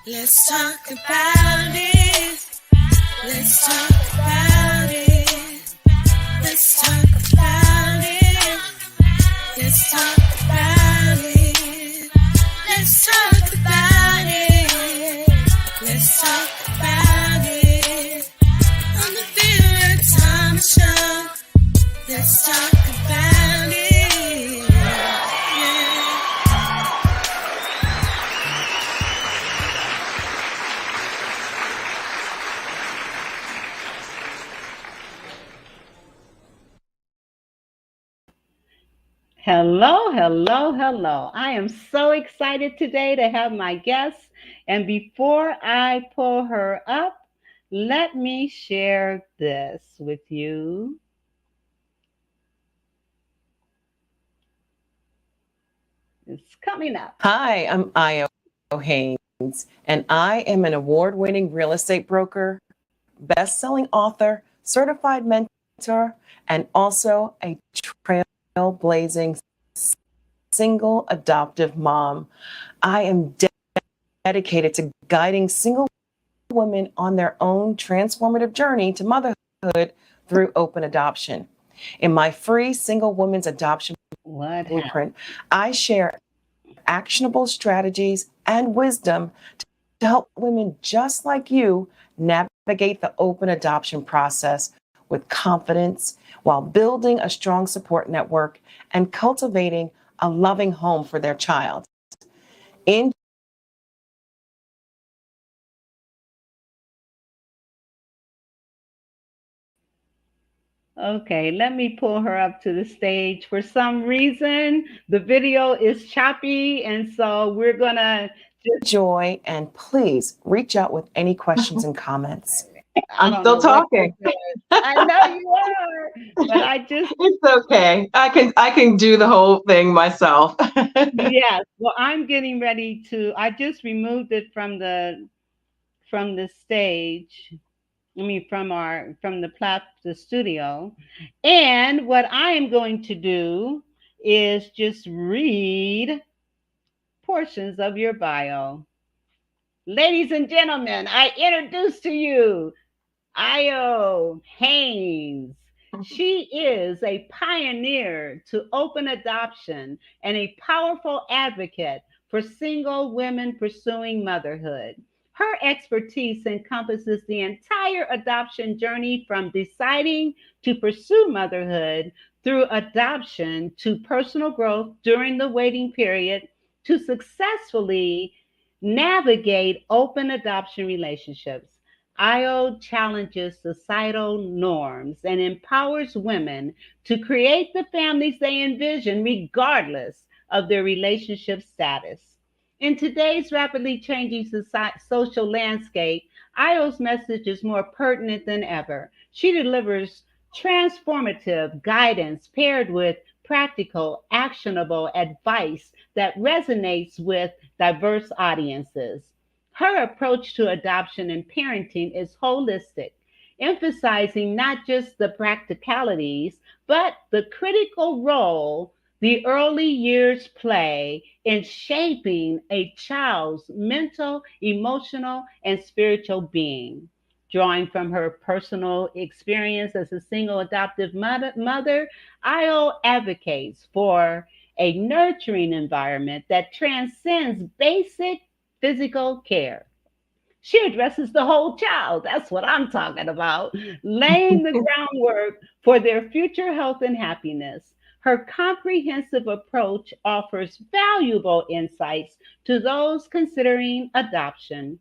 Let's talk about it. Let's talk about it. Let's talk about it. Let's talk about it. Let's talk about it. Let's talk about it. On the Vera Thomas Show. Let's talk about it. Yeah. Hello, hello, hello. I am so excited today to have my guest. And before I pull her up, let me share this with you. It's coming up. Hi, I'm Ayo Haynes, and I am an award-winning real estate broker, best-selling author, certified mentor, and also a trailblazing single adoptive mom. I am dedicated to guiding single women on their own transformative journey to motherhood through open adoption. In my free Single Women's Adoption Blueprint, I share actionable strategies and wisdom to help women just like you navigate the open adoption process with confidence while building a strong support network and cultivating a loving home for their child. In Okay, let me pull her up to the stage. For some reason, the video is choppy, and so we're gonna just joy, and please reach out with any questions and comments. I'm still talking. I know you are, but I just It's okay. I can do the whole thing myself. yes. Well, I'm getting ready to. I just removed it from the stage. I mean, from the studio, and what I am going to do is just read portions of your bio. Ladies and gentlemen, I introduce to you Ayo Haynes. She is a pioneer to open adoption and a powerful advocate for single women pursuing motherhood. Her expertise encompasses the entire adoption journey from deciding to pursue motherhood through adoption to personal growth during the waiting period to successfully navigate open adoption relationships. Io challenges societal norms and empowers women to create the families they envision regardless of their relationship status. In today's rapidly changing social landscape, Io's message is more pertinent than ever. She delivers transformative guidance paired with practical, actionable advice that resonates with diverse audiences. Her approach to adoption and parenting is holistic, emphasizing not just the practicalities, but the critical role the early years play in shaping a child's mental, emotional, and spiritual being. Drawing from her personal experience as a single adoptive mother, Io advocates for a nurturing environment that transcends basic physical care. She addresses the whole child. That's what I'm talking about. Laying the groundwork for their future health and happiness. Her comprehensive approach offers valuable insights to those considering adoption,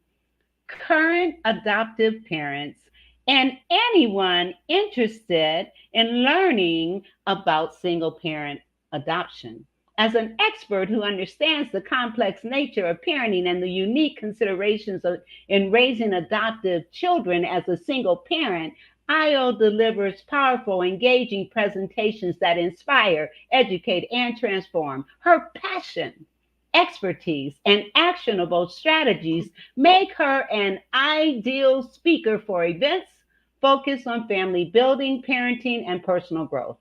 current adoptive parents, and anyone interested in learning about single parent adoption. As an expert who understands the complex nature of parenting and the unique considerations in raising adoptive children as a single parent, Io delivers powerful, engaging presentations that inspire, educate, and transform. Her passion, expertise, and actionable strategies make her an ideal speaker for events focused on family building, parenting, and personal growth.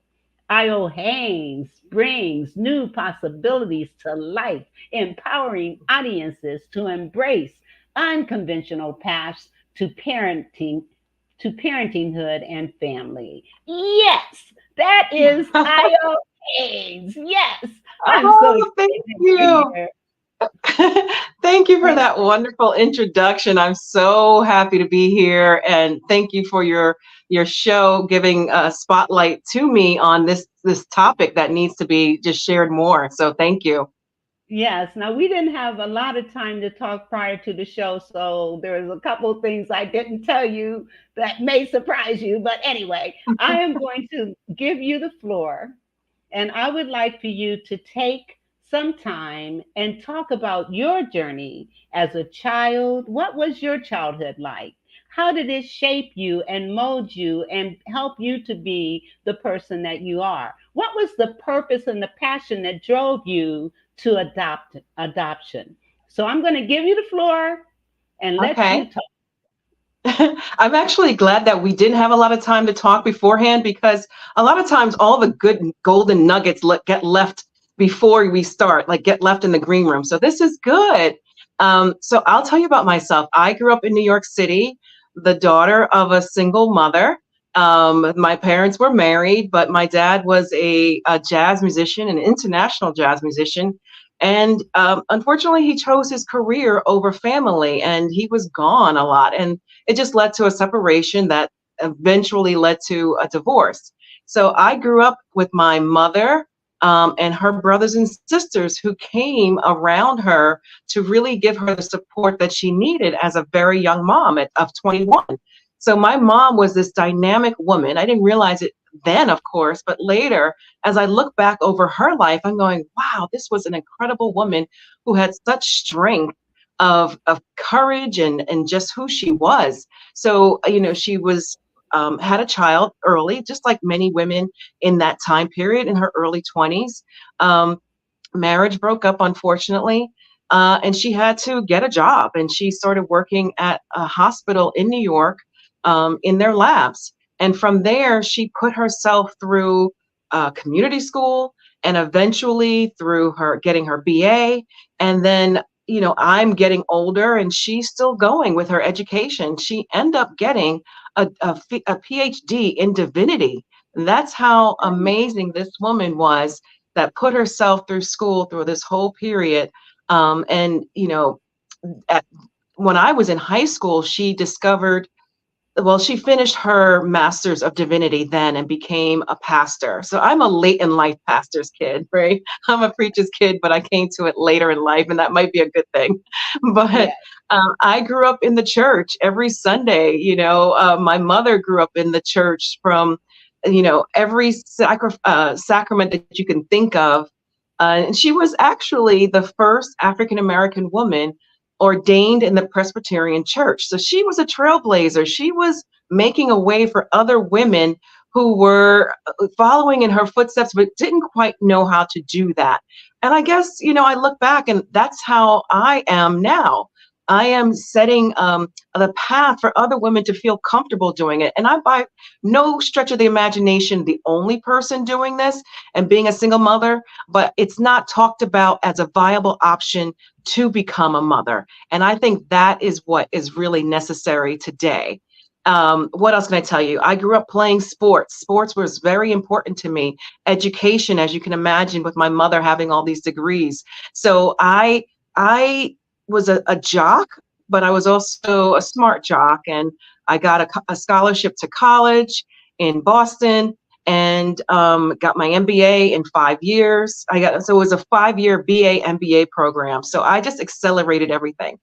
Ayo Haynes brings new possibilities to life, empowering audiences to embrace unconventional paths to parentinghood and family. Yes, that is Ayo Haynes. Yes, I'm so Oh, thank excited you're you. here. Thank you for And that wonderful introduction. I'm so happy to be here, and thank you for your show giving a spotlight to me on this topic that needs to be just shared more. So thank you. yes, now we didn't have a lot of time to talk prior to the show, so there was a couple of things I didn't tell you that may surprise you. But anyway, I am going to give you the floor. And I would like for you to take some time and talk about your journey as a child. What was your childhood like? How did it shape you and mold you and help you to be the person that you are? What was the purpose and the passion that drove you to adoption? So I'm going to give you the floor and let Okay. you talk. I'm actually glad that we didn't have a lot of time to talk beforehand, because a lot of times all the good golden nuggets get left before we start, like get left in the green room. So this is good. So I'll tell you about myself. I grew up in New York City, the daughter of a single mother. My parents were married, but my dad was a jazz musician, an international jazz musician. And unfortunately, he chose his career over family, and he was gone a lot. And it just led to a separation that eventually led to a divorce. So I grew up with my mother and her brothers and sisters who came around her to really give her the support that she needed as a very young mom of 21. So my mom was this dynamic woman. I didn't realize it then, of course, but later, as I look back over her life, I'm going, wow, this was an incredible woman who had such strength of courage and just who she was. So, she was had a child early, just like many women in that time period in her early 20s. Um, Marriage broke up, unfortunately, and she had to get a job. And she started working at a hospital in New York in their labs. And from there, she put herself through community school and eventually through her getting her BA. And then, I'm getting older and she's still going with her education. She ended up getting a PhD in divinity. That's how amazing this woman was, that put herself through school through this whole period. And, at, when I was in high school, she finished her master's of divinity then and became a pastor. So I'm a late in life pastor's kid, right? I'm a preacher's kid, but I came to it later in life, and that might be a good thing. But Yes. I grew up in the church every Sunday. My mother grew up in the church from, every sacrament that you can think of. And she was actually the first African American woman ordained in the Presbyterian Church. So she was a trailblazer. She was making a way for other women who were following in her footsteps, but didn't quite know how to do that. And I guess, I look back and that's how I am now. I am setting the path for other women to feel comfortable doing it. And I'm by no stretch of the imagination the only person doing this and being a single mother, but it's not talked about as a viable option to become a mother. And I think that is what is really necessary today. What else can I tell you? I grew up playing sports. Sports was very important to me. Education, as you can imagine, with my mother having all these degrees. So I was a jock, but I was also a smart jock. And I got a scholarship to college in Boston and got my MBA in 5 years. So it was a 5-year BA MBA program. So I just accelerated everything,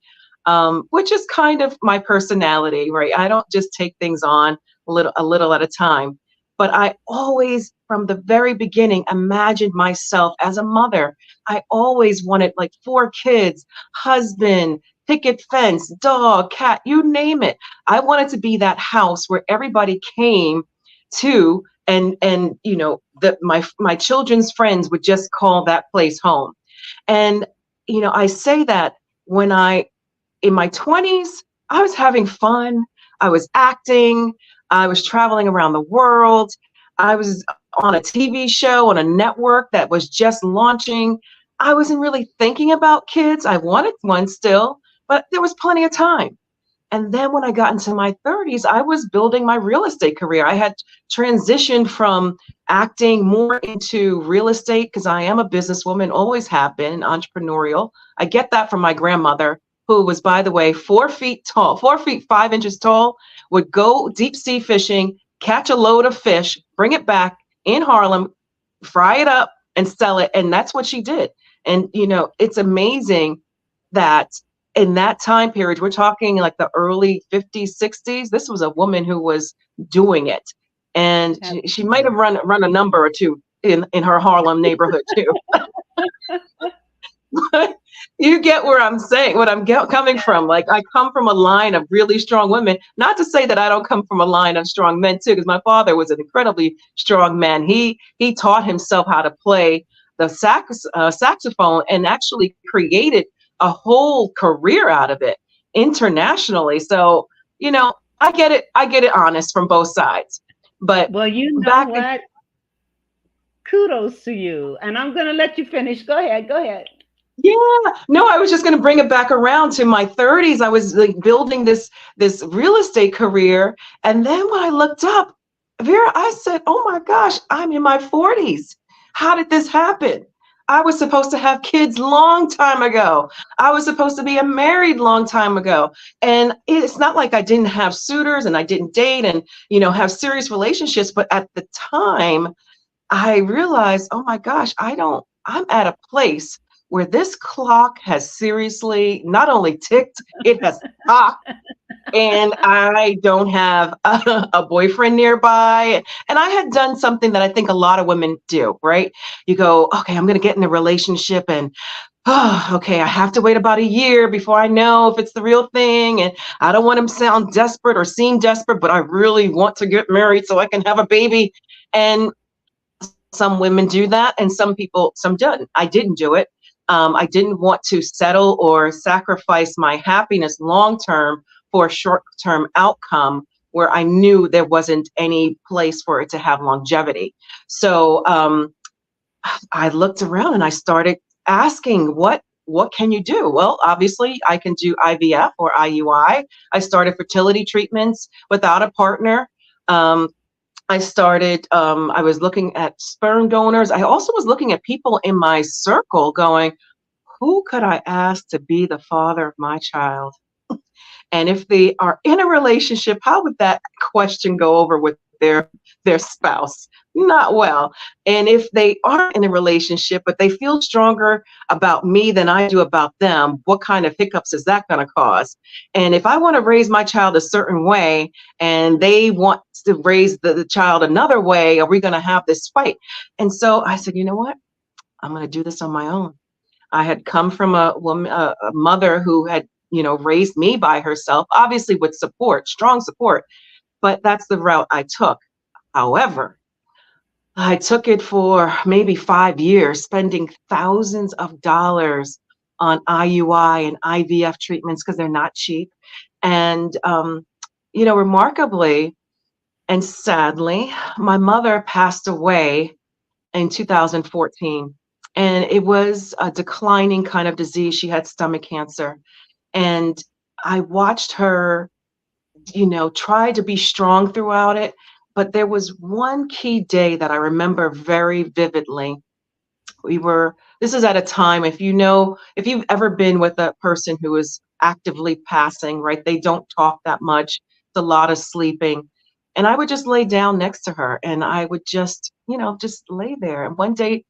which is kind of my personality, right? I don't just take things on a little at a time. But I always, from the very beginning, imagined myself as a mother. I always wanted like 4 kids, husband, picket fence, dog, cat, you name it. I wanted to be that house where everybody came to, and my children's friends would just call that place home. And I say that when in my 20s, I was having fun. I was acting. I was traveling around the world. I was on a TV show on a network that was just launching. I wasn't really thinking about kids. I wanted one still, but there was plenty of time. And then when I got into my 30s, I was building my real estate career. I had transitioned from acting more into real estate because I am a businesswoman, always have been entrepreneurial. I get that from my grandmother, who was, by the way, 4 feet tall, 4 feet 5 inches tall, would go deep sea fishing, catch a load of fish, bring it back in Harlem, fry it up and sell it. And that's what she did. And, it's amazing that in that time period, we're talking like the early 50s, 60s, this was a woman who was doing it. And she might have run a number or two in her Harlem neighborhood too. You get where I'm saying, what I'm coming from. Like, I come from a line of really strong women, not to say that I don't come from a line of strong men too, because my father was an incredibly strong man. He taught himself how to play the saxophone and actually created a whole career out of it internationally. So, I get it honest from both sides. But well, you know what? Kudos to you. And I'm going to let you finish. Go ahead. Yeah, no, I was just going to bring it back around to my 30s. I was like building this real estate career. And then when I looked up, Vera, I said, oh my gosh, I'm in my 40s. How did this happen? I was supposed to have kids long time ago. I was supposed to be married long time ago. And it's not like I didn't have suitors and I didn't date and, have serious relationships. But at the time, I realized, oh my gosh, I'm at a place where this clock has seriously not only ticked, it has stopped. And I don't have a boyfriend nearby. And I had done something that I think a lot of women do, right? You go, okay, I'm going to get in a relationship and, okay, I have to wait about a year before I know if it's the real thing. And I don't want to sound desperate or seem desperate, but I really want to get married so I can have a baby. And some women do that, and some don't. I didn't do it. I didn't want to settle or sacrifice my happiness long-term for a short-term outcome where I knew there wasn't any place for it to have longevity. So I looked around and I started asking, what can you do? Well, obviously I can do IVF or IUI. I started fertility treatments without a partner. I was looking at sperm donors. I also was looking at people in my circle going, who could I ask to be the father of my child? And if they are in a relationship, how would that question go over with their spouse? Not well. And if they aren't in a relationship, but they feel stronger about me than I do about them, what kind of hiccups is that going to cause? And if I want to raise my child a certain way and they want to raise the child another way, are we going to have this fight? And so I said, you know what? I'm going to do this on my own. I had come from a mother who had, raised me by herself, obviously with support, strong support, but that's the route I took. However, I took it for maybe 5 years, spending thousands of dollars on IUI and IVF treatments because they're not cheap. And, remarkably and sadly, my mother passed away in 2014. And it was a declining kind of disease. She had stomach cancer. And I watched her, try to be strong throughout it. But there was one key day that I remember very vividly. This is at a time, if you've ever been with a person who is actively passing, right? They don't talk that much. It's a lot of sleeping. And I would just lay down next to her and I would just lay there. And one day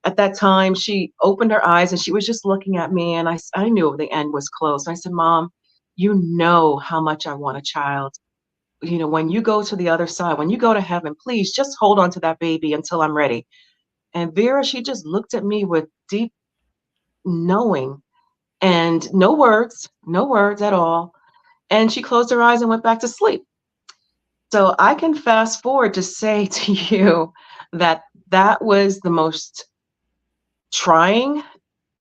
at that time, she opened her eyes and she was just looking at me. And I knew the end was close. I said, Mom, you know how much I want a child. When you go to the other side, when you go to heaven, please just hold on to that baby until I'm ready. And Vera, she just looked at me with deep knowing and no words at all. And she closed her eyes and went back to sleep. So I can fast forward to say to you that was the most trying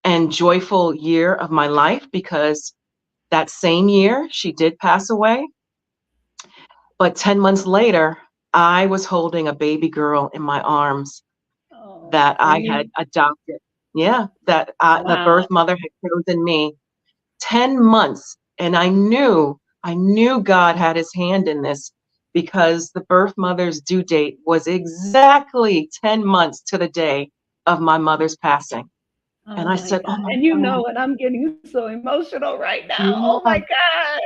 and joyful year of my life, because that same year she did pass away. But 10 months later, I was holding a baby girl in my arms that I had adopted. Yeah, that the birth mother had chosen me. 10 months. And I knew God had his hand in this, because the birth mother's due date was exactly 10 months to the day of my mother's passing. Oh And I my said, God. oh my And you know God. what? I'm getting so emotional right now. Oh my Yeah. God.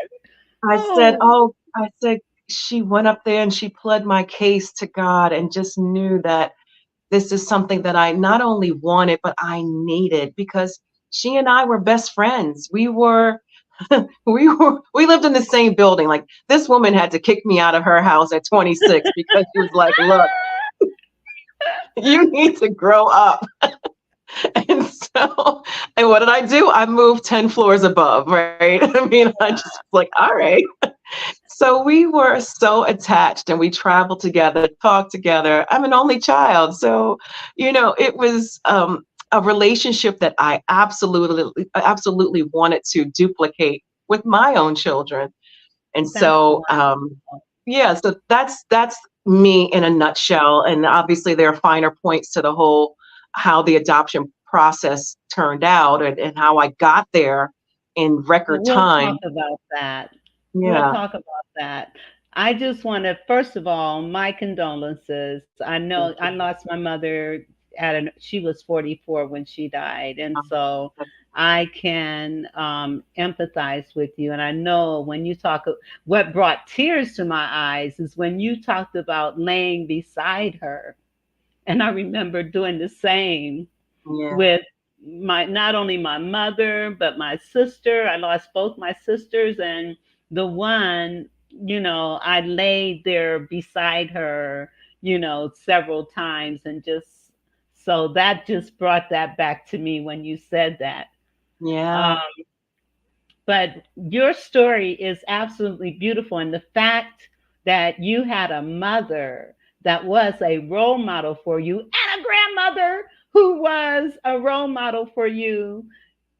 I said, Oh, oh, I said, she went up there and she pled my case to God, and just knew that this is something that I not only wanted, but I needed, because she and I were best friends. We lived in the same building. Like, this woman had to kick me out of her house at 26 because she was like, look, you need to grow up. And so, and what did I do? I moved 10 floors above, right? I mean, I just was like, all right. So we were so attached, and we traveled together, talked together. I'm an only child. So, it was a relationship that I absolutely wanted to duplicate with my own children. And that's so, wonderful. yeah, so that's me in a nutshell. And obviously there are finer points to the whole, how the adoption process turned out, and how I got there in Well, record we'll talk time. about that. We'll Yeah. talk about that. I just want to, first of all, my condolences. I know Thank I you. lost my mother she was 44 when she died. And Um, so that's- I can empathize with you. And I know when you talk, what brought tears to my eyes is when you talked about laying beside her. And I remember doing the same yeah, with my, not only my mother but my sister. I lost both my sisters, and the one, I laid there beside her, several times, and just, so that just brought that back to me when you said that. yeah, um, but your story is absolutely beautiful. And the fact that you had a mother that was a role model for you, and a grandmother who was a role model for you,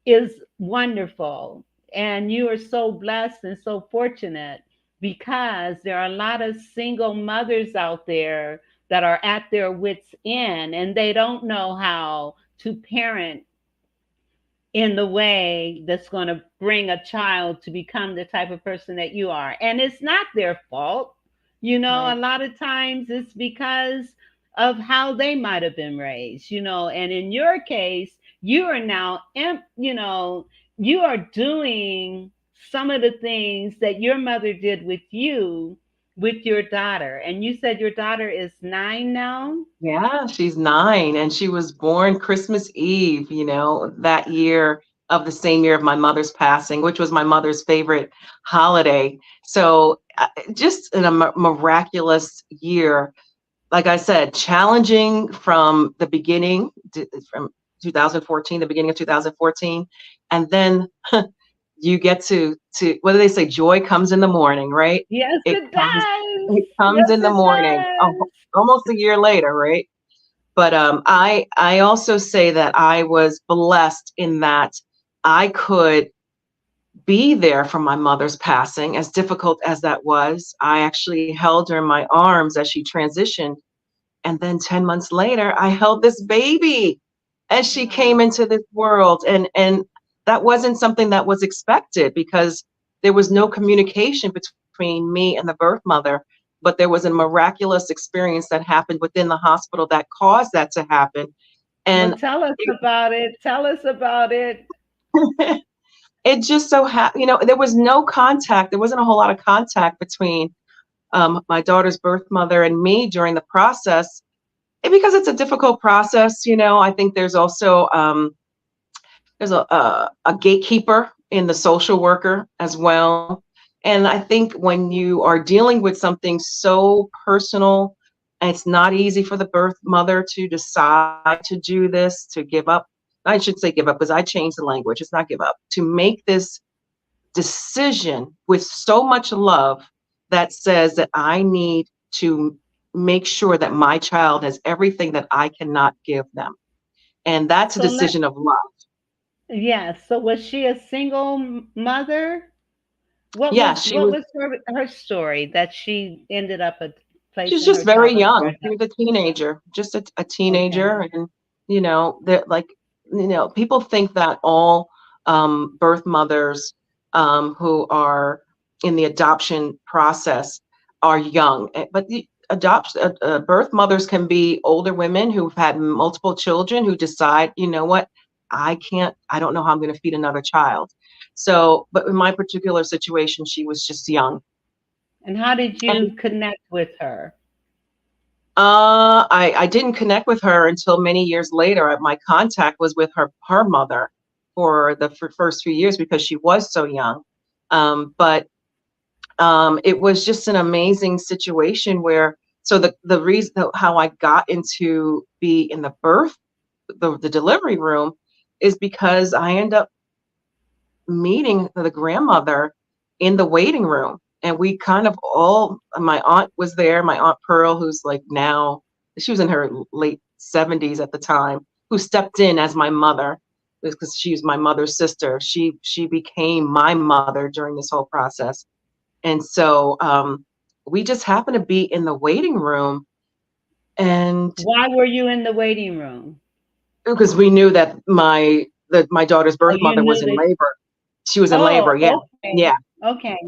is wonderful. And you are so blessed and so fortunate, because there are a lot of single mothers out there that are at their wits' end, and they don't know how to parent in the way that's going to bring a child to become the type of person that you are. And it's not their fault. A right. lot of times it's because of how they might have been raised, and in your case, you are now, you are doing some of the things that your mother did with you, with your daughter. And you said your daughter is 9 now? Yeah, she's 9, and she was born Christmas Eve, that year of the same year of my mother's passing, which was my mother's favorite holiday. So, just in a miraculous year. Like I said, challenging from the beginning, from 2014, the beginning of 2014, and then you get to, what do they say? Joy comes in the morning, right? Yes, It it comes, does. it comes Yes, in the it morning, does. almost a year later, right? But I also say that I was blessed in that I could be there for my mother's passing, as difficult as that was. I actually held her in my arms as she transitioned, and then 10 months later, I held this baby as she came Wow. into this world. And that wasn't something that was expected, because there was no communication between me and the birth mother. But there was a miraculous experience that happened within the hospital that caused that to happen. Well, And tell us about it. Tell us about it. it, it just so happened, there was no contact. There wasn't a whole lot of contact between my daughter's birth mother and me during the process. And because it's a difficult process, I think there's also there's a gatekeeper in the social worker as well. And I think when you are dealing with something so personal, and it's not easy for the birth mother to decide to do this, to give up. I should say give up, because I changed the language. It's not give up. To make this decision with so much love, that says that I need to make sure that my child has everything that I cannot give them. And that's a So let decision of love. Yes. So was she a single mother? What Yeah, was she what was was her story that she ended up she was placing just her very child under young. our She was a teenager, just a adoption? Okay. teenager. And, that, like, people think that all birth mothers who are in the adoption process are young. But the adoption birth mothers can be older women who've had multiple children who decide, you know what, I don't know how I'm going to feed another child. So, but in my particular situation, she was just young. And how did And you connect with her? I didn't connect with her until many years later. My contact was with her mother for the first few years because she was so young. But it was just an amazing situation where, so the reason how I got into be in the the delivery room is because I end up meeting the grandmother in the waiting room. And we kind of all, my aunt was there, my Aunt Pearl, who's like now, she was in her late 70s at the time, who stepped in as my mother because she was my mother's sister. She became my mother during this whole process. And so we just happened to be in the waiting room, and Why were you in the waiting room? because we knew that my daughter's Oh, birth you mother was knew in that. labor. She was in Oh, labor, yeah. okay. Yeah. Okay.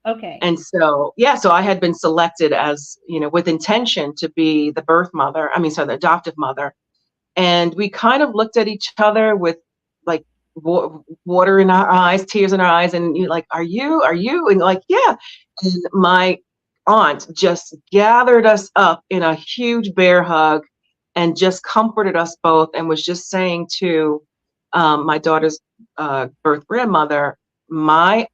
Okay. And so, yeah, so I had been selected as, with intention to be the birth mother, I mean, sorry, the adoptive mother. And we kind of looked at each other with like water in our eyes, tears in our eyes. And you're like, are you? And like, yeah. And my aunt just gathered us up in a huge bear hug and just comforted us both and was just saying to my daughter's birth grandmother, my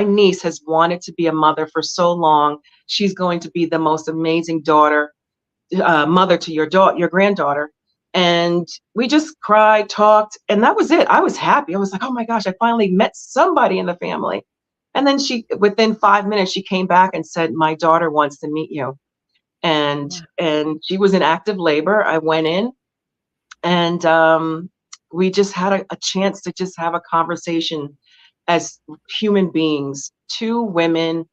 niece has wanted to be a mother for so long. She's going to be the most amazing mother to your granddaughter. And we just cried, talked, and that was it. I was happy. I was like, oh my gosh, I finally met somebody in the family. And then within 5 minutes, she came back and said, my daughter wants to meet you. And Wow. and she was in active labor. I went in, and we just had a chance to just have a conversation as human beings. Two women,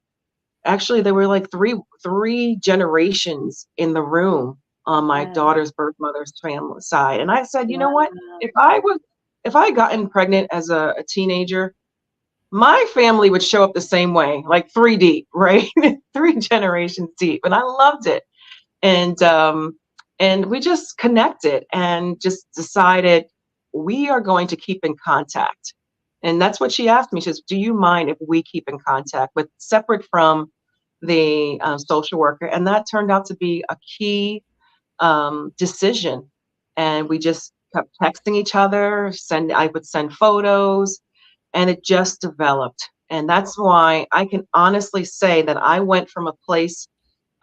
actually there were like three generations in the room on my Wow. daughter's birth mother's family side. And I said, you know what, Wow. if I had gotten pregnant as a teenager, my family would show up the same way, like three deep, right? Three generations deep. And I loved it. And we just connected and just decided we are going to keep in contact. And that's what she asked me. She says, do you mind if we keep in contact, with separate from the social worker? And that turned out to be a key decision. And we just kept texting each other. I would send photos, and it just developed. And that's why I can honestly say that I went from a place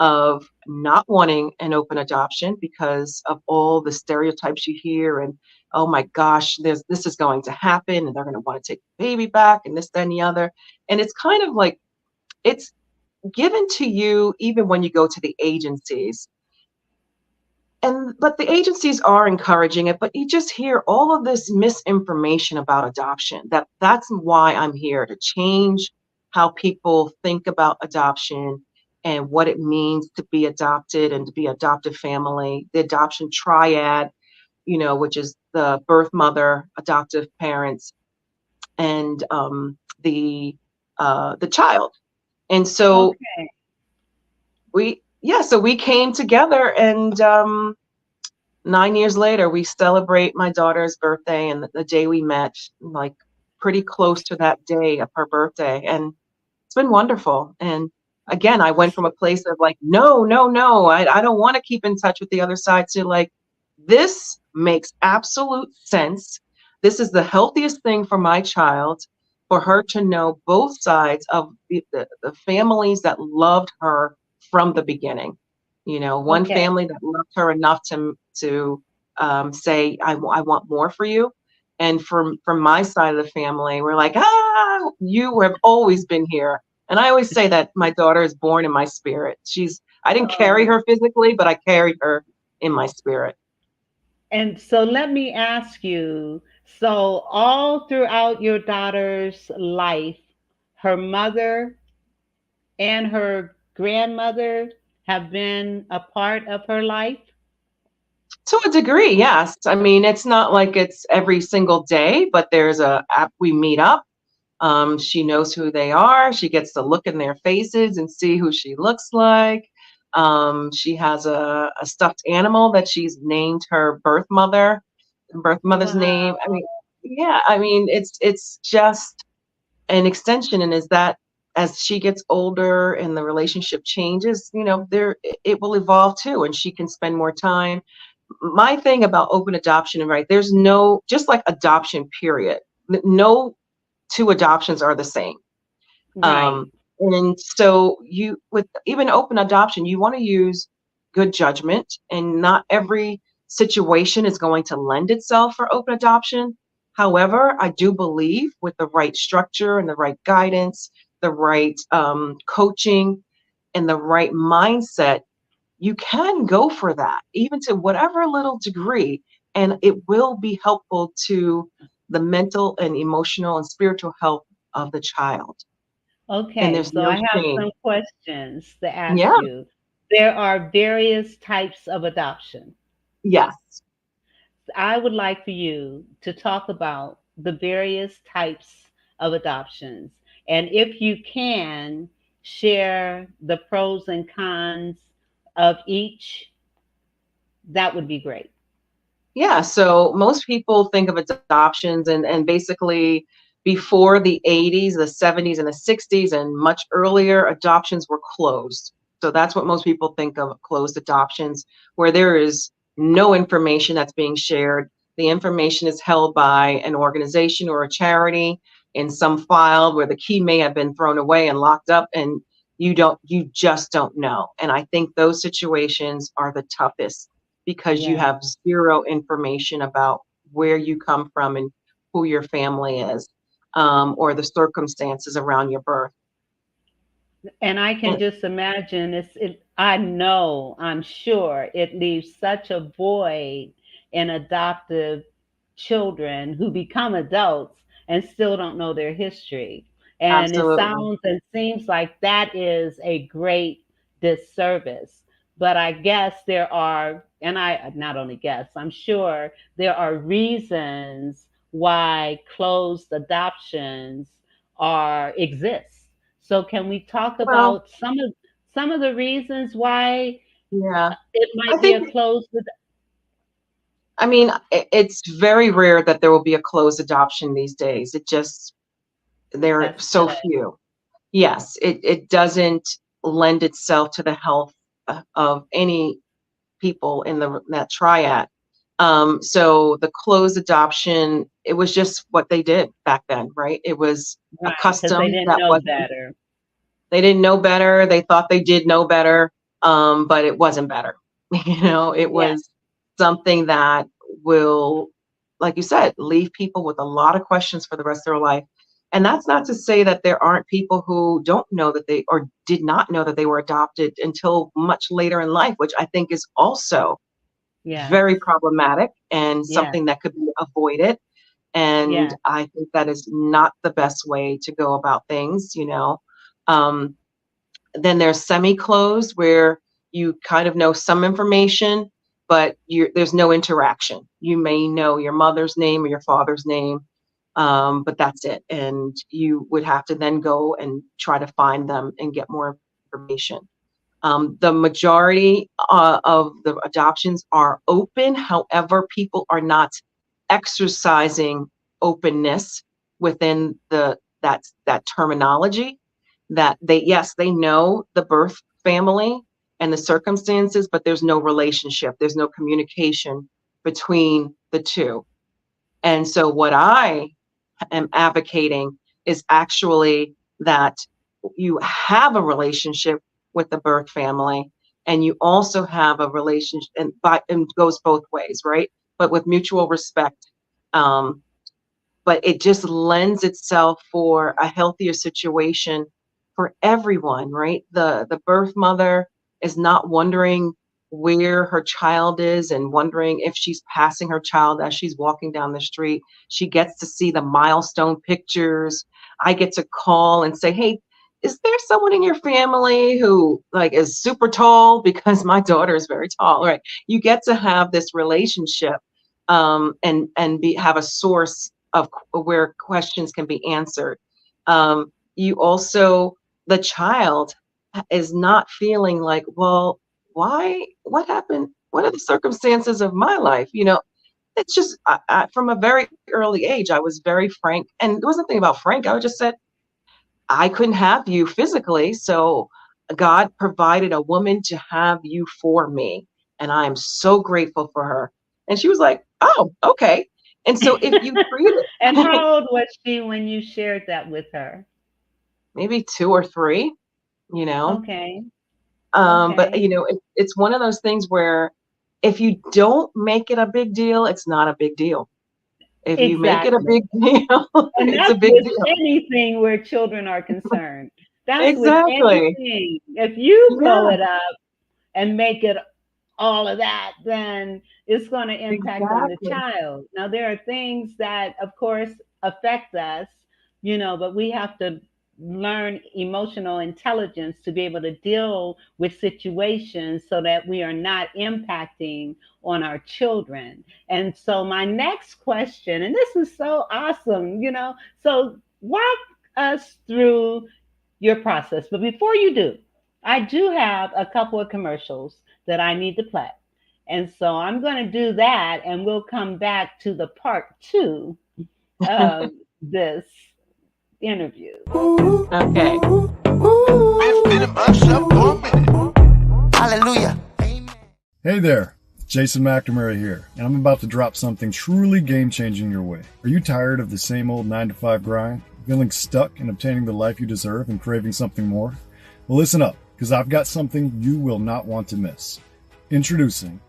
of not wanting an open adoption because of all the stereotypes you hear, and oh my gosh, this is going to happen and they're going to want to take the baby back and this, that, and the other. And it's kind of like it's given to you even when you go to the agencies. But the agencies are encouraging it, but you just hear all of this misinformation about adoption. That's why I'm here, to change how people think about adoption and what it means to be adopted and to be adoptive family, the adoption triad, which is the birth mother, adoptive parents, and the child. And so Okay. we came together, and 9 years later, we celebrate my daughter's birthday, and the day we met, like pretty close to that day of her birthday. And it's been wonderful. And again, I went from a place of like, no, no, no, I don't want to keep in touch with the other side, to like, this makes absolute sense. This is the healthiest thing for my child, for her to know both sides of the families that loved her from the beginning. One Okay. family that loved her enough to say, I want more for you. And from my side of the family, we're like, you have always been here. And I always say that my daughter is born in my spirit. I didn't carry Oh. her physically, but I carried her in my spirit. And so let me ask you, so all throughout your daughter's life, her mother and her grandmother have been a part of her life? To a degree, yes. I mean, it's not like it's every single day, but there's a app we meet up. She knows who they are. She gets to look in their faces and see who she looks like. She has a stuffed animal that she's named her birth mother's Wow. name. I mean, yeah, I mean, it's just an extension, and is that as she gets older and the relationship changes, there it will evolve too, and she can spend more time. My thing about open adoption, right? There's no, just like adoption, period. No two adoptions are the same. Right. Um, and so you, with even open adoption, you want to use good judgment, and not every situation is going to lend itself for open adoption. However, I do believe with the right structure and the right guidance, the right coaching, and the right mindset, you can go for that, even to whatever little degree, and it will be helpful to the mental and emotional and spiritual health of the child. And Okay, there's so no I have shame. some questions to Yeah, ask you. There are various types of adoption. yes. I would like for you to talk about the various types of adoptions. And if you can, share the pros and cons of each, that would be great. Yeah, so most people think of adoptions, and basically before the 80s, the 70s, and the 60s, and much earlier, adoptions were closed. So that's what most people think of, closed adoptions, where there is no information that's being shared. The information is held by an organization or a charity in some file where the key may have been thrown away and locked up, and you just don't know. And I think those situations are the toughest, because you Yeah. have zero information about where you come from and who your family is, or the circumstances around your birth. And I can And just imagine I know, I'm sure it leaves such a void in adoptive children who become adults and still don't know their history. And it absolutely. sounds and seems like that is a great disservice. But I guess there are, and I not only guess, I'm sure there are reasons why closed adoptions are exist. So can we talk Well, about some of the reasons why yeah. it I might be think, a closed? I mean, it's very rare that there will be a closed adoption these days. It just, there are That's so good. few. Yes, it doesn't lend itself to the health of any people in that triad. So the closed adoption, it was just what they did back then, right? It was a Right, because they custom didn't that know wasn't, better. they didn't know better. They thought they did know better, but it wasn't better. It Yeah, was something that will, like you said, leave people with a lot of questions for the rest of their life. And that's not to say that there aren't people who don't know that they, or did not know that they were adopted until much later in life, which I think is also yes, very problematic and yes, something that could be avoided. And yes, I think that is not the best way to go about things. Um, then there's semi-closed, where you kind of know some information, but there's no interaction. You may know your mother's name or your father's name, but that's it. And you would have to then go and try to find them and get more information. The majority of the adoptions are open. However, people are not exercising openness within that terminology. That they know the birth family and the circumstances, but there's no relationship. There's no communication between the two. And so, what I am advocating is actually that you have a relationship with the birth family, and you also have a relationship, and goes both ways, right? But with mutual respect. Um, but it just lends itself for a healthier situation for everyone, right? The birth mother is not wondering where her child is and wondering if she's passing her child as she's walking down the street. She gets to see the milestone pictures. I get to call and say, hey, is there someone in your family who like is super tall? Because my daughter is very tall, right? You get to have this relationship and have a source of where questions can be answered. You also, the child is not feeling like, well, why, what happened? What are the circumstances of my life? It's just from a very early age, I was very frank, and there was nothing about frank. I just said, I couldn't have you physically, so God provided a woman to have you for me, and I am so grateful for her. And she was like, oh, okay. And so if you treat And it, how old was she when you shared that with her? maybe 2 or 3, you know. Okay. But Okay. it's one of those things where if you don't make it a big deal, it's not a big deal. If you make it a Exactly. big deal, And it's a that's big with deal. anything where children are concerned. That's with Exactly. anything. If you blow Yeah, it up and make it all of that, then it's going to impact on the exactly. child. Now, there are things that, of course, affect us, but we have to learn emotional intelligence to be able to deal with situations so that we are not impacting on our children. And so, my next question, and this is so awesome, so walk us through your process. But before you do, I do have a couple of commercials that I need to play. And so I'm going to do that, and we'll come back to the part two of this interview. Okay. Hallelujah. Hey there, Jason McNamara here, and I'm about to drop something truly game-changing your way. Are you tired of the same old 9-to-5 grind? Feeling stuck in obtaining the life you deserve and craving something more? Well, listen up, because I've got something you will not want to miss. Introducing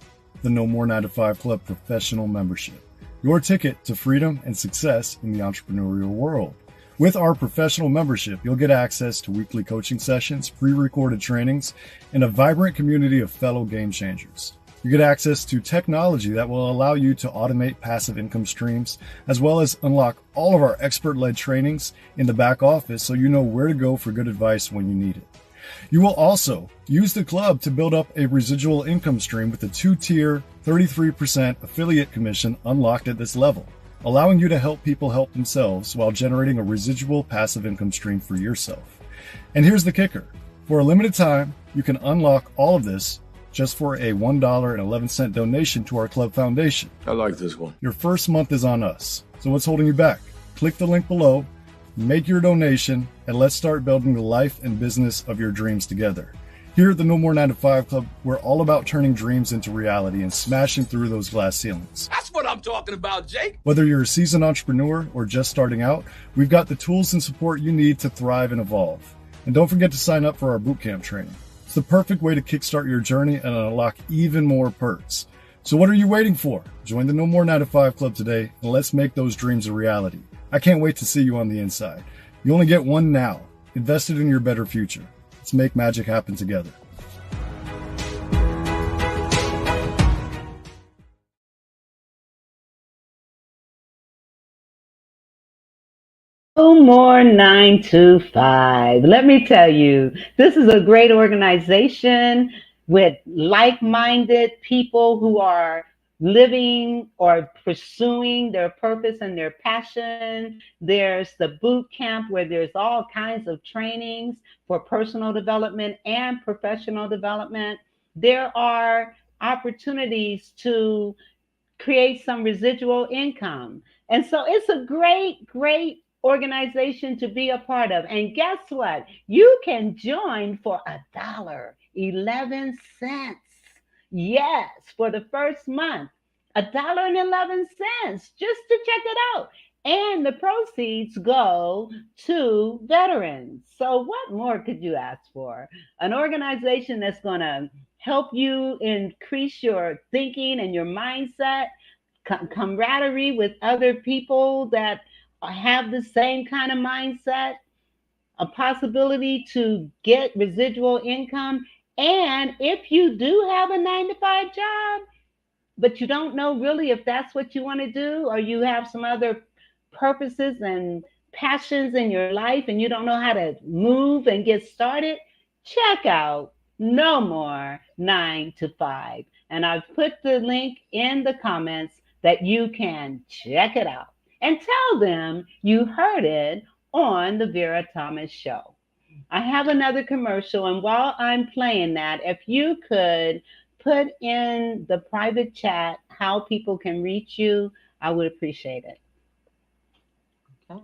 the No More 9-to-5 Club Professional Membership, your ticket to freedom and success in the entrepreneurial world. With our professional membership, you'll get access to weekly coaching sessions, pre-recorded trainings, and a vibrant community of fellow game changers. You get access to technology that will allow you to automate passive income streams, as well as unlock all of our expert-led trainings in the back office so you know where to go for good advice when you need it. You will also use the club to build up a residual income stream with a 2-tier 33% affiliate commission unlocked at this level, allowing you to help people help themselves while generating a residual passive income stream for yourself. And here's the kicker. For a limited time, you can unlock all of this just for a $1.11 donation to our club foundation. I like this one. Your first month is on us. So what's holding you back? Click the link below, make your donation, and let's start building the life and business of your dreams together. Here at the No More 9-to-5 Club, we're all about turning dreams into reality and smashing through those glass ceilings. That's what I'm talking about, Jake. Whether you're a seasoned entrepreneur or just starting out, we've got the tools and support you need to thrive and evolve. And don't forget to sign up for our bootcamp training. It's the perfect way to kickstart your journey and unlock even more perks. So what are you waiting for? Join the No More 9-to-5 Club today, and let's make those dreams a reality. I can't wait to see you on the inside. You only get one now. Invest it in your better future. Let's make magic happen together. No more 9 to 5. Let me tell you, this is a great organization with like-minded people who are living or pursuing their purpose and their passion. There's the boot camp where there's all kinds of trainings for personal development and professional development. There are opportunities to create some residual income. And so it's a great, great organization to be a part of. And guess what? You can join for $1.11. Yes, for the first month. $1.11 just to check it out. And the proceeds go to veterans. So what more could you ask for? An organization that's going to help you increase your thinking and your mindset, camaraderie with other people that have the same kind of mindset, a possibility to get residual income. And if you do have a 9 to 5 job, but you don't know really if that's what you want to do, or you have some other purposes and passions in your life and you don't know how to move and get started, check out No More 9 to 5. And I've put the link in the comments that you can check it out and tell them you heard it on the Vera Thomas Show. I have another commercial, and while I'm playing that, if you could put in the private chat how people can reach you, I would appreciate it. Okay.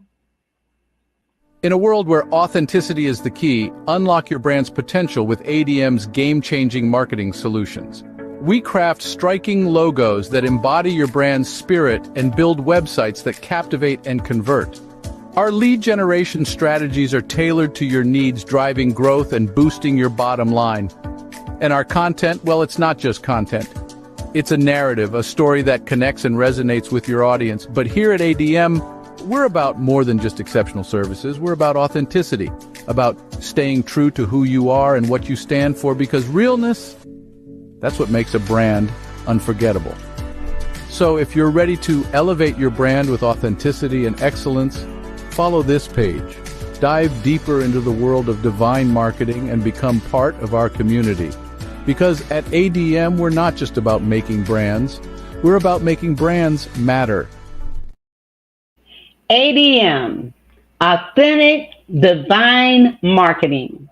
In a world where authenticity is the key, unlock your brand's potential with ADM's game-changing marketing solutions. We craft striking logos that embody your brand's spirit and build websites that captivate and convert. Our lead generation strategies are tailored to your needs, driving growth and boosting your bottom line. And our content, well, it's not just content. It's a narrative, a story that connects and resonates with your audience. But here at ADM, we're about more than just exceptional services. We're about authenticity, about staying true to who you are and what you stand for, because realness, that's what makes a brand unforgettable. So if you're ready to elevate your brand with authenticity and excellence, follow this page. Dive deeper into the world of divine marketing and become part of our community. Because at ADM, we're not just about making brands, we're about making brands matter. ADM, Authentic Divine Marketing.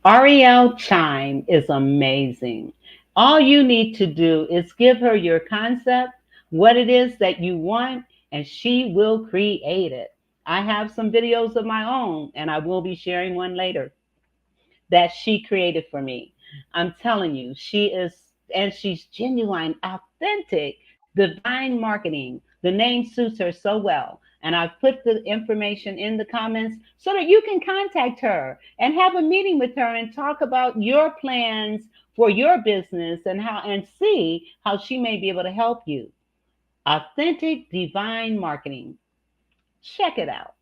Ariel Chime is amazing. All you need to do is give her your concept, what it is that you want, and she will create it. I have some videos of my own, and I will be sharing one later that she created for me. I'm telling you, she is, and she's genuine, authentic, divine marketing. The name suits her so well. And I've put the information in the comments so that you can contact her and have a meeting with her and talk about your plans for your business and how, and see how she may be able to help you. Authentic Divine Marketing. Check it out.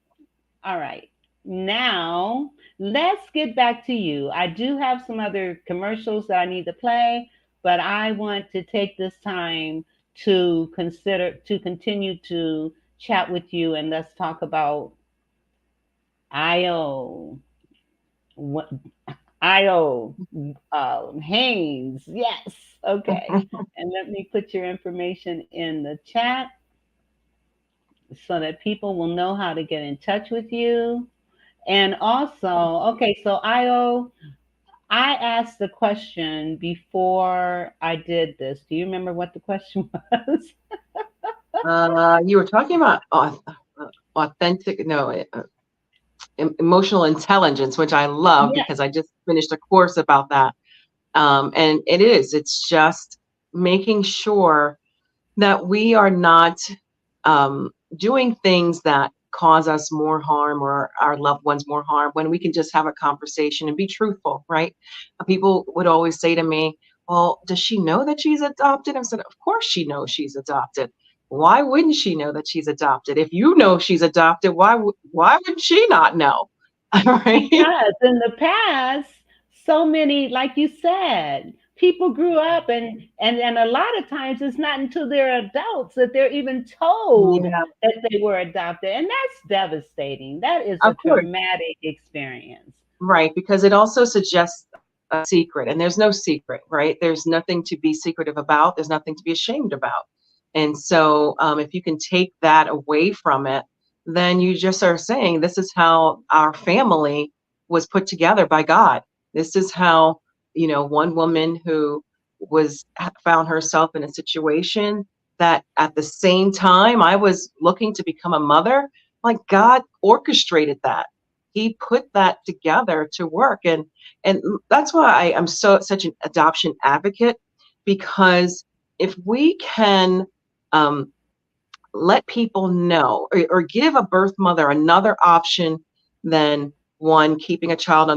All right. Now, let's get back to you. I do have some other commercials that I need to play, but I want to take this time to continue to chat with you, and let's talk about Ayo Haynes. Yes. Okay. And let me put your information in the chat so that people will know how to get in touch with you. And also, okay, so Ayo, I asked the question before I did this. Do you remember what the question was? You were talking about emotional intelligence, which I love because I just finished a course about that. And it's just making sure that we are not doing things that cause us more harm or our loved ones more harm, when we can just have a conversation and be truthful, right? People would always say to me, well, does she know that she's adopted? I said, of course she knows she's adopted. Why wouldn't she know that she's adopted? If you know she's adopted, why would she not know? Right? Because in the past, so many, like you said, people grew up and a lot of times it's not until they're adults that they're even told that they were adopted. And that's devastating. That is a traumatic experience. Right, because it also suggests a secret, and there's no secret, right? There's nothing to be secretive about. There's nothing to be ashamed about. And so if you can take that away from it, then you just are saying, this is how our family was put together by God. This is how, one woman who found herself in a situation that at the same time I was looking to become a mother, like God orchestrated that. He put that together to work. And that's why I'm such an adoption advocate, because if we can let people know or give a birth mother another option than one keeping a child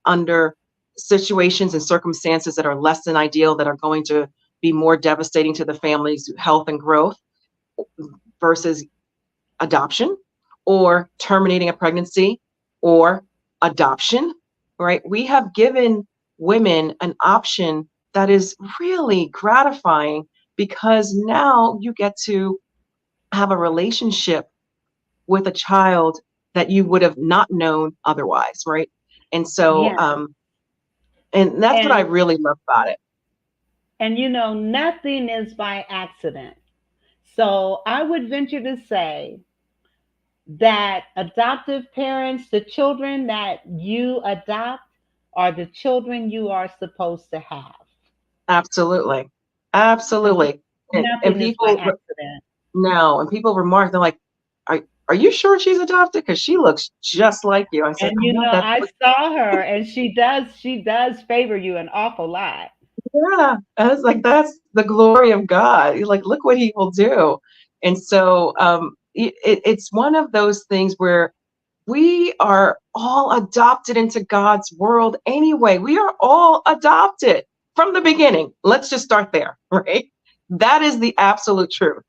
under situations and circumstances that are less than ideal, that are going to be more devastating to the family's health and growth, versus adoption or terminating a pregnancy or adoption, right? We have given women an option that is really gratifying, because now you get to have a relationship with a child that you would have not known otherwise, right? And so, Yeah. and that's what I And really love about it. nothing is by accident. So I would venture to say that adoptive parents, the children that you adopt, are the children you are supposed to have. Absolutely. Because Absolutely. And nothing is by people accident. no, and people remark, they're like, are you sure she's adopted? Because she looks just like you. I said, And I know that's I what, saw her, and she does favor you an awful lot. yeah. I was like, that's the glory of God. You're like, look what he will do. And so it's one of those things where we are all adopted into God's world anyway. We are all adopted from the beginning. Let's just start there, right? That is the absolute truth.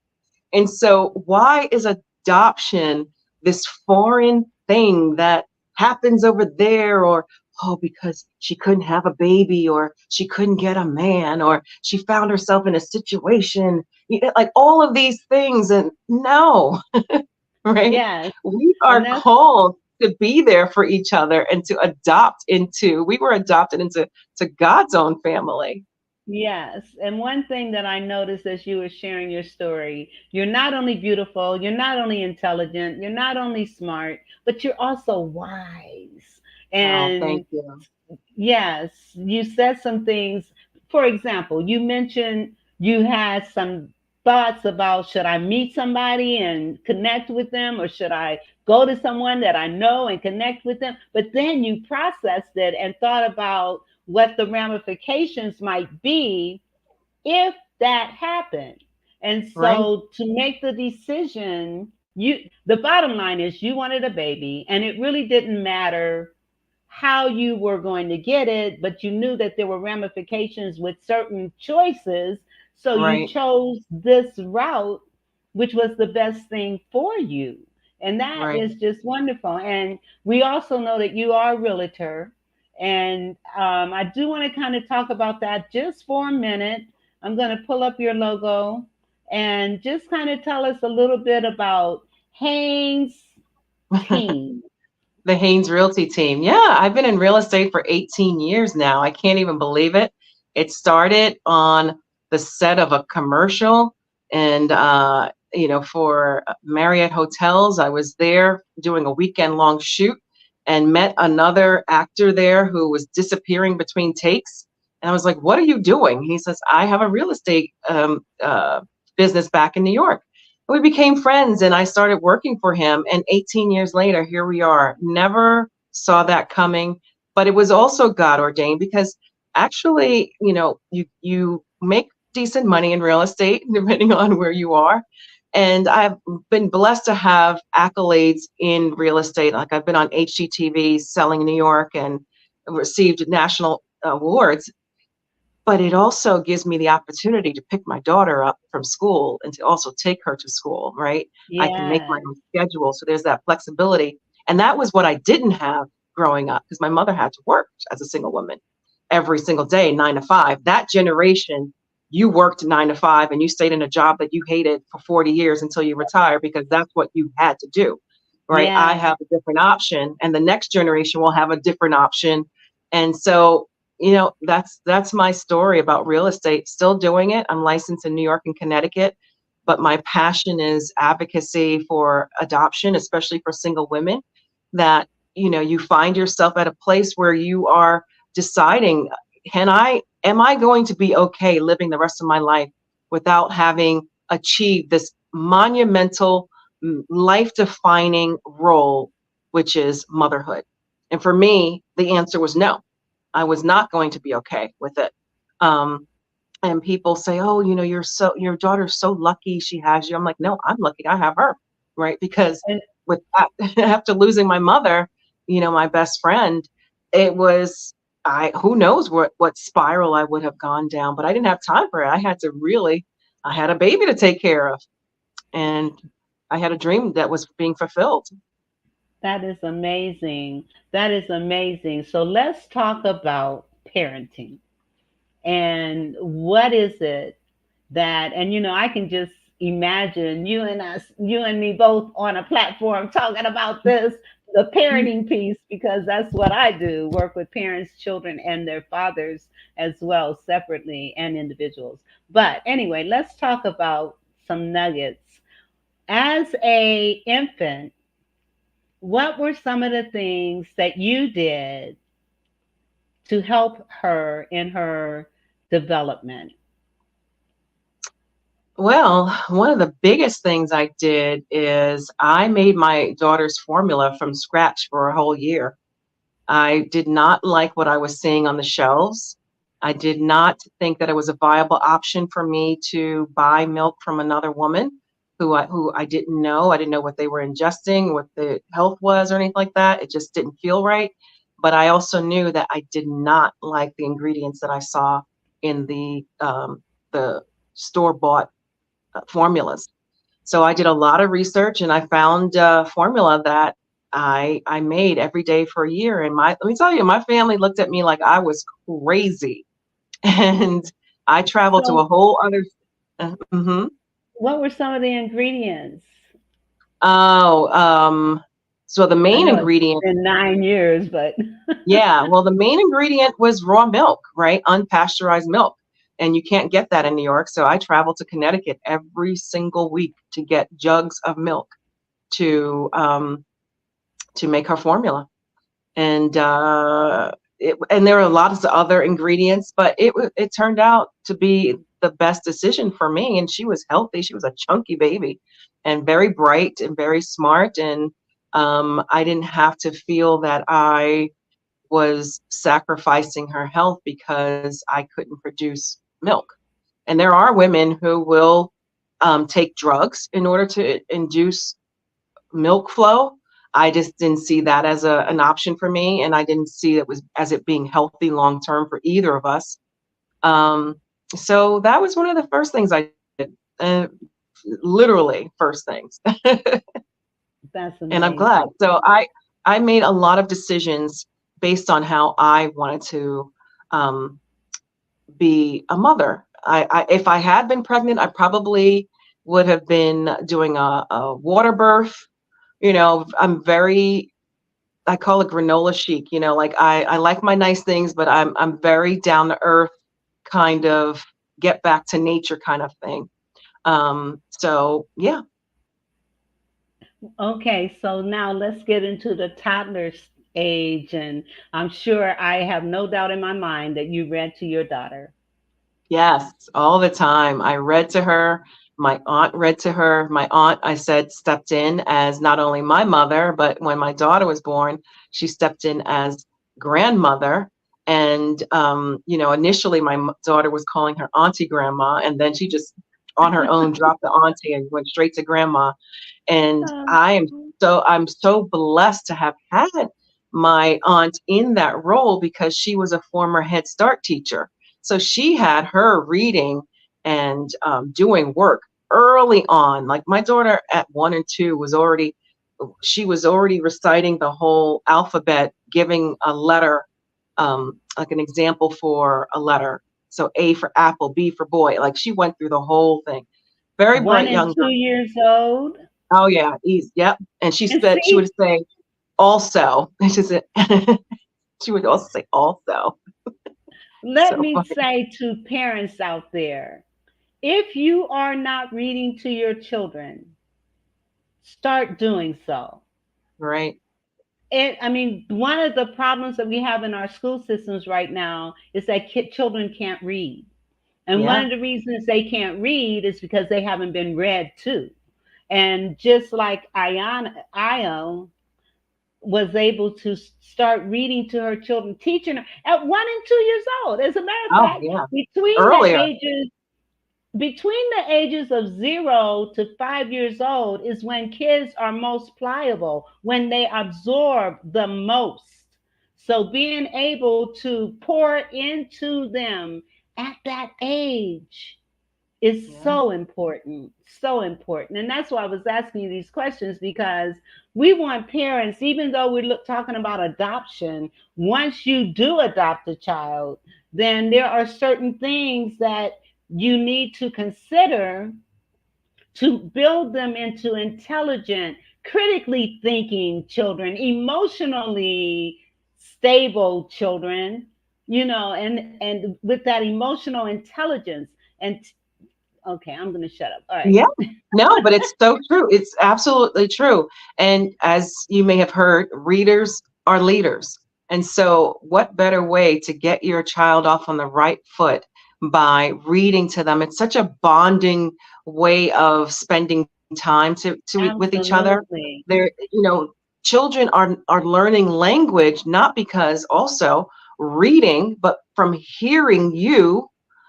And so, why is adoption this foreign thing that happens over there? Or, oh, because she couldn't have a baby, or she couldn't get a man, or she found herself in a situation, like all of these things. And no, right? Yes, We and are that's called to be there for each other and to adopt into, we were adopted into God's own family. yes. And one thing that I noticed as you were sharing your story, you're not only beautiful, you're not only intelligent, you're not only smart, but you're also wise. Oh, thank And you. yes, you said some things. For example, you mentioned you had some thoughts about, should I meet somebody and connect with them, or should I go to someone that I know and connect with them? But then you processed it and thought about what the ramifications might be if that happened. And Right, so to make the decision, the bottom line is you wanted a baby, and it really didn't matter how you were going to get it, but you knew that there were ramifications with certain choices. So you right, chose this route, which was the best thing for you. And that right. is just wonderful. And we also know that you are a realtor. And I do want to kind of talk about that just for a minute. I'm going to pull up your logo and just kind of tell us a little bit about Haynes Team. The Haynes Realty team. Yeah, I've been in real estate for 18 years now. I can't even believe it. It started on the set of a commercial and for Marriott Hotels. I was there doing a weekend long shoot and met another actor there who was disappearing between takes. And I was like, "What are you doing?" He says, "I have a real estate business back in New York." We became friends and I started working for him. And 18 years later, here we are. Never saw that coming, but it was also God ordained because actually, you make decent money in real estate, depending on where you are. And I've been blessed to have accolades in real estate. Like I've been on HGTV selling in New York and received national awards, but it also gives me the opportunity to pick my daughter up from school and to also take her to school, right? I can make my Yeah. own schedule. So there's that flexibility. And that was what I didn't have growing up because my mother had to work as a single woman every single day, 9 to 5. That generation, you worked 9 to 5 and you stayed in a job that you hated for 40 years until you retire because that's what you had to do, right? I Yeah. have a different option, and the next generation will have a different option. And so that's my story about real estate. Still doing it. I'm licensed in New York and Connecticut, but my passion is advocacy for adoption, especially for single women, that you find yourself at a place where you are deciding, am I going to be okay living the rest of my life without having achieved this monumental, life defining role, which is motherhood? And for me, the answer was no. I was not going to be okay with it. Um, and people say, "Oh, your daughter's so lucky she has you." I'm like, "No, I'm lucky I have her," right? Because And with that, after losing my mother, my best friend, it was who knows what spiral I would have gone down, but I didn't have time for it. I had a baby to take care of, and I had a dream that was being fulfilled. that is amazing. That is amazing. So let's talk about parenting. And what is it that, and I can just imagine you and me both on a platform talking about this, the parenting piece, because that's what I do, work with parents, children, and their fathers as well, separately and individuals. But anyway, let's talk about some nuggets. As a infant, what were some of the things that you did to help her in her development? Well, one of the biggest things I did is I made my daughter's formula from scratch for a whole year. I did not like what I was seeing on the shelves. I did not think that it was a viable option for me to buy milk from another woman who I didn't know. I didn't know what they were ingesting, what the health was, or anything like that. It just didn't feel right. But I also knew that I did not like the ingredients that I saw in the store bought formulas. So I did a lot of research and I found a formula that I made every day for a year. And let me tell you, my family looked at me like I was crazy. And I traveled to a So, whole other. Mhm. what were some of the ingredients? Oh, so the I main know it's ingredient, been 9 years, but yeah, well, the main ingredient was raw milk, right? Unpasteurized milk. And you can't get that in New York. So I traveled to Connecticut every single week to get jugs of milk to um, to make her formula. And and there were lots of other ingredients, but it turned out to be the best decision for me. And she was healthy. She was a chunky baby, and very bright and very smart. And I didn't have to feel that I was sacrificing her health because I couldn't produce milk. And there are women who will take drugs in order to induce milk flow. I just didn't see that as an option for me, and I didn't see it was as it being healthy long term for either of us. Um, so that was one of the first things I did, literally first things, that's and I'm glad. amazing. So I made a lot of decisions based on how I wanted to um, be a mother. If I had been pregnant, I probably would have been doing a water birth. I'm very, I call it granola chic, like I like my nice things, but I'm very down to earth kind of get back to nature kind of thing. So yeah. Okay, so now let's get into the toddler age, and I'm sure I have no doubt in my mind that you read to your daughter. Yes, all the time. I read to her. My aunt read to her. My aunt, I said, stepped in as not only my mother, but when my daughter was born, she stepped in as grandmother. And, initially my daughter was calling her auntie grandma, and then she just on her own dropped the auntie and went straight to grandma. And Um, I'm so blessed to have had my aunt in that role because she was a former Head Start teacher. So she had her reading and doing work early on. Like my daughter at 1 and 2 she was already reciting the whole alphabet, giving a letter, like an example for a letter. So A for apple, B for boy. Like she went through the whole thing. Very one bright and young girl. 2 years old. Oh yeah, easy. Yep. And And she would see, say also. She would also say also. let So me funny, say to parents out there, if you are not reading to your children, start doing so. right? I mean, one of the problems that we have in our school systems right now is that children can't read. And one Yeah. of the reasons they can't read is because they haven't been read to. And just like Ayo was able to start reading to her children, teaching her at 1 and 2 years old. As a matter of Oh fact, yeah. between the Earlier. ages between the ages of 0 to 5 years old is when kids are most pliable, when they absorb the most. So being able to pour into them at that age is Yeah. so important, so important. And that's why I was asking you these questions, because we want parents, even though we're talking about adoption, once you do adopt a child, then there are certain things that you need to consider to build them into intelligent, critically thinking children, emotionally stable children, and with that emotional intelligence. And okay, I'm going to shut up. All right. Yeah, no, but it's so true. It's absolutely true. And as you may have heard, readers are leaders. And so, what better way to get your child off on the right foot by reading to them? It's such a bonding way of spending time with each other. Absolutely. They're, children are learning language not because also reading, but from hearing you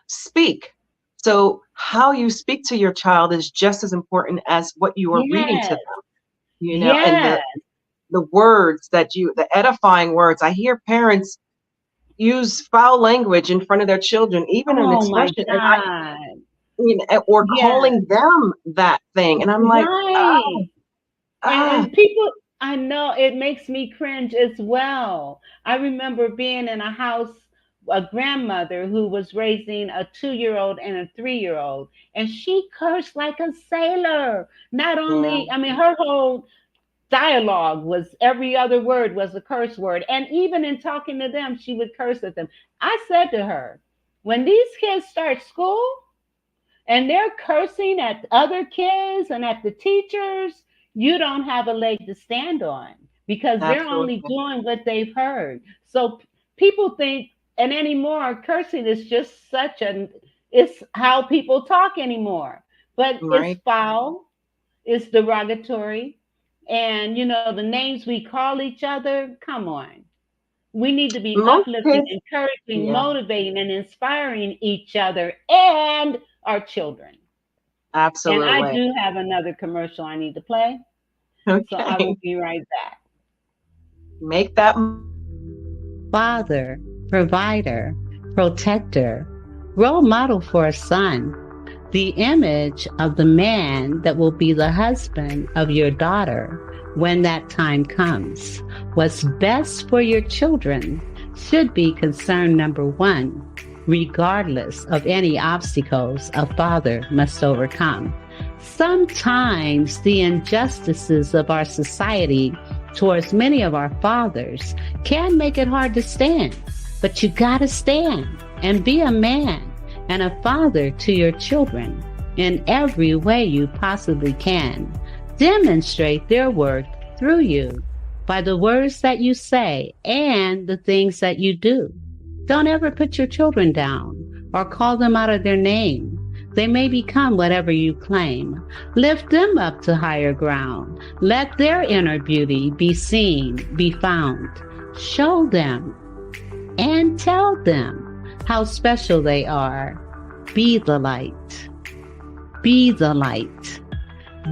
speak. So how you speak to your child is just as important as what you are reading to Yes. them, and Yes. the words the edifying words. I hear parents use foul language in front of their children, even an Oh my expression, and God. or Yes. calling them that thing. And I'm like, Right. ah, And people, I know it makes me cringe as well. I remember being in a house, a grandmother who was raising a 2-year-old and a 3-year-old, and she cursed like a sailor. Not yeah, only, I mean, her whole dialogue was every other word was a curse word. And even in talking to them, she would curse at them. I said to her, when these kids start school, and they're cursing at other kids and at the teachers, you don't have a leg to stand on because they're only absolutely doing what they've heard. So people think, and anymore, cursing is just it's how people talk anymore. But it's right. foul, it's derogatory, and the names we call each other, come on. We need to be Most uplifting, kids, encouraging, yeah, motivating, and inspiring each other and our children. And I absolutely. do have another commercial I need to play, so I will Okay, be right back. make that. Father, provider, protector, role model for a son, the image of the man that will be the husband of your daughter when that time comes. What's best for your children should be concern number one, regardless of any obstacles a father must overcome. Sometimes the injustices of our society towards many of our fathers can make it hard to stand, but you gotta stand and be a man and a father to your children in every way you possibly can. Demonstrate their worth through you by the words that you say and the things that you do. Don't ever put your children down or call them out of their name. They may become whatever you claim. Lift them up to higher ground. Let their inner beauty be seen, be found. Show them and tell them how special they are. Be the light. Be the light.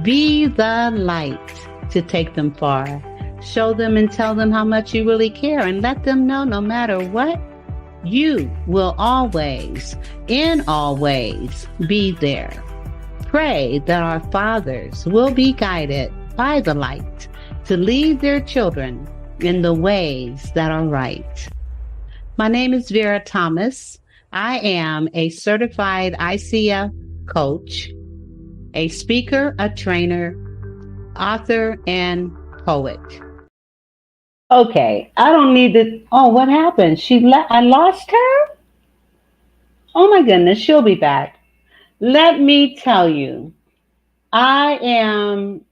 Be the light to take them far. Show them and tell them how much you really care, and let them know no matter what, you will always, in all ways, be there. Pray that our fathers will be guided by the light to lead their children in the ways that are right. My name is Vera Thomas. I am a certified ICF coach, a speaker, a trainer, author, and poet. Okay, I don't need to. Oh, what happened? I lost her? Oh my goodness, she'll be back. Let me tell you, I am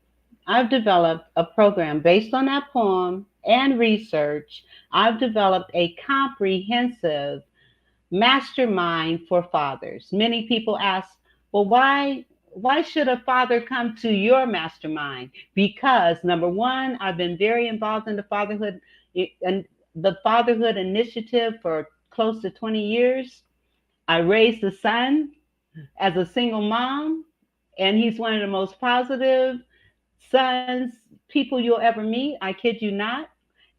I've developed a program based on that poem and research. I've developed a comprehensive mastermind for fathers. Many people ask, well, why should a father come to your mastermind? Because number one, I've been very involved in the fatherhood initiative for close to 20 years. I raised a son as a single mom, and he's one of the most positive sons people you'll ever meet. I kid you not.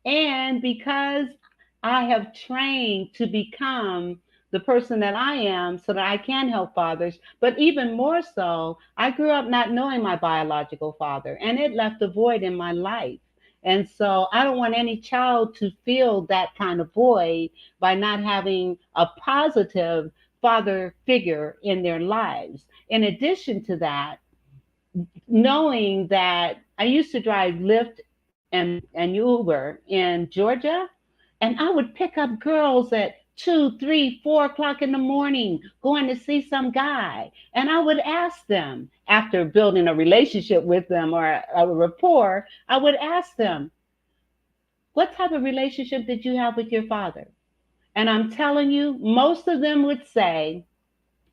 And because I have trained to become the person that I am so that I can help fathers, but even more so, I grew up not knowing my biological father, and it left a void in my life. And so I don't want any child to feel that kind of void by not having a positive father figure in their lives. In addition to that, knowing that I used to drive Lyft and Uber in Georgia, and I would pick up girls at 2, 3, 4 o'clock in the morning going to see some guy. And I would ask them, after building a relationship with them or a rapport, I would ask them, what type of relationship did you have with your father? And I'm telling you, most of them would say,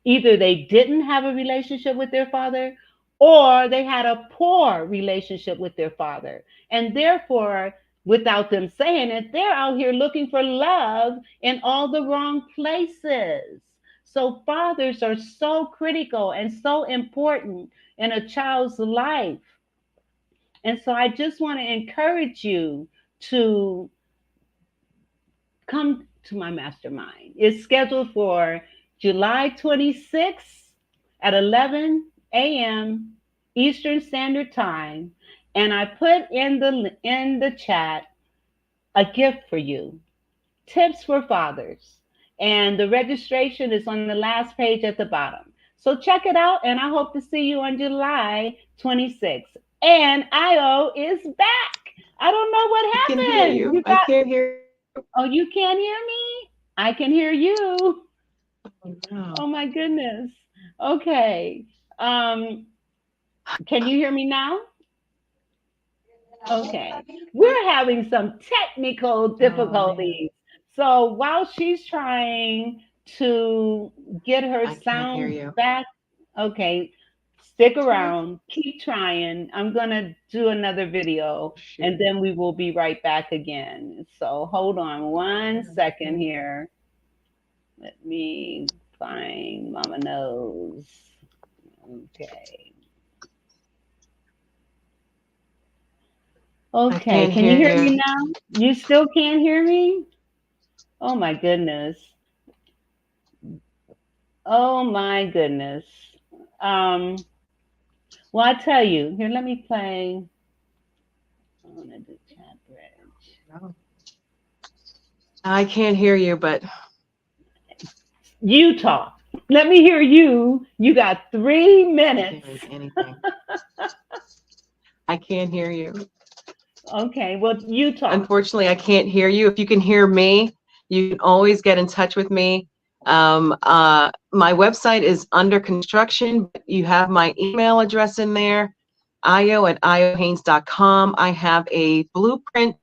either they didn't have a relationship with their father or they had a poor relationship with their father. And therefore, without them saying it, they're out here looking for love in all the wrong places. So, fathers are so critical and so important in a child's life. And so, I just want to encourage you to come to my mastermind. It's scheduled for July 26th at 11 a.m. Eastern Standard Time. And I put in the chat a gift for you, tips for fathers. And the registration is on the last page at the bottom. So check it out, and I hope to see you on July 26th. And Ayo is back. I don't know what I can hear happened. you. I can't hear. Oh, you can't hear me? I can hear you. Oh, no. Oh my goodness. Okay. Um, can you hear me now? Okay. We're having some technical Oh, man. difficulties. So while she's trying to get her I can't hear sound you. back, okay, stick around, keep trying. I'm gonna do another video and Shoot. then we will be right back again. So hold on 1 second here. Let me find Mama Knows. Okay. I Okay, can't can you hear hear me you. now? You still can't hear me? Oh my goodness. Oh my goodness. Um, well, I tell you, here, let me play. I want to do chat bridge. No. I can't hear you, but You talk. Let me hear you. You got 3 minutes. hearing anything. I can't hear you. Okay, well, you talk. Unfortunately, I can't hear you. If you can hear me, you can always get in touch with me. My website is under construction, but you have my email address in there, ayo@ayohaynes.com. I have a blueprint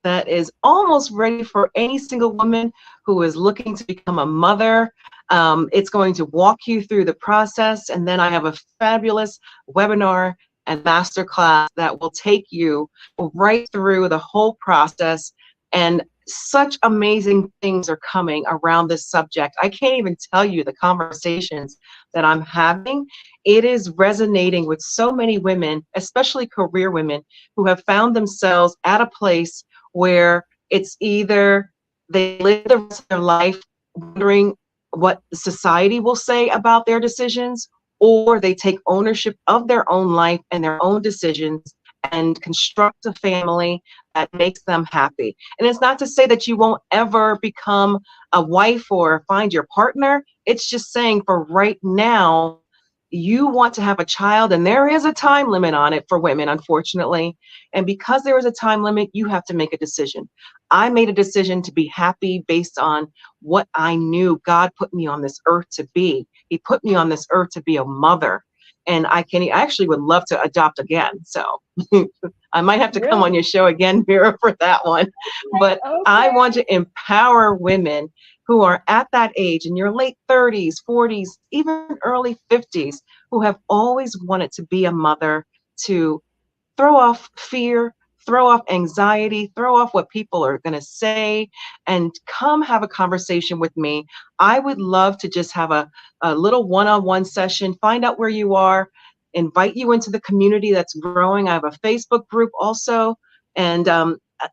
that is almost ready for any single woman who is looking to become a mother. It's going to walk you through the process, and then I have a fabulous webinar and masterclass that will take you right through the whole process. And such amazing things are coming around this subject. I can't even tell you the conversations that I'm having. It is resonating with so many women, especially career women, who have found themselves at a place where it's either they live the rest of their life wondering what society will say about their decisions, or they take ownership of their own life and their own decisions and construct a family that makes them happy. And it's not to say that you won't ever become a wife or find your partner. It's just saying for right now, you want to have a child, and there is a time limit on it for women, unfortunately. And because there is a time limit, you have to make a decision. I made a decision to be happy based on what I knew God put me on this earth to be. He put me on this earth to be a mother. And I actually would love to adopt again. So I might have to come on Really? your show again, Vera, for that one. But I Okay. want to empower women who are at that age in your late 30s, 40s, even early 50s, who have always wanted to be a mother, to throw off fear, throw off anxiety, throw off what people are going to say, and come have a conversation with me. I would love to just have a little one-on-one session, find out where you are, invite you into the community that's growing. I have a Facebook group also, and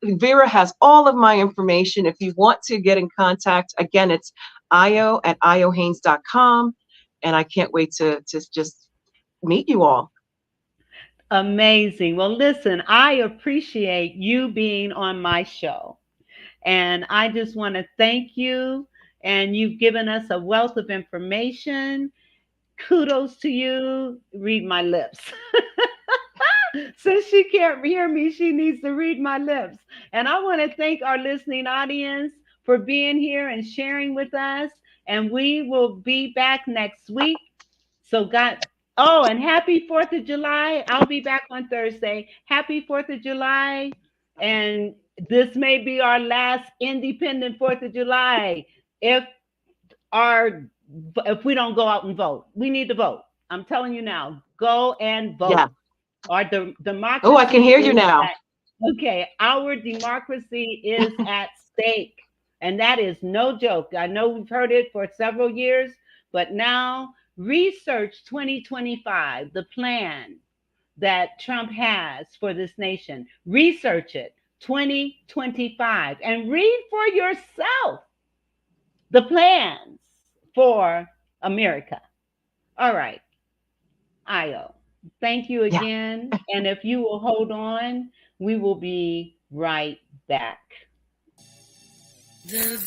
Vera has all of my information. If you want to get in contact, again, it's ayo@ayohaynes.com, and I can't wait to just meet you all. Amazing. Well, listen, I appreciate you being on my show. And I just want to thank you. And you've given us a wealth of information. kudos to you. Read my lips. Since she can't hear me, she needs to read my lips. And I want to thank our listening audience for being here and sharing with us. And we will be back next week. So, oh, and happy 4th of July. I'll be back on Thursday. Happy 4th of July. And this may be our last independent 4th of July. If we don't go out and vote, we need to vote. I'm telling you now, go and vote. Yeah. Our democracy. Oh, I can hear you now. Okay, our democracy is at stake. And that is no joke. I know we've heard it for several years, but now research 2025, the plan that Trump has for this nation. Research it, 2025, and read for yourself the plans for America. All right, Ayo, thank you again. And if you will hold on, we will be right back. The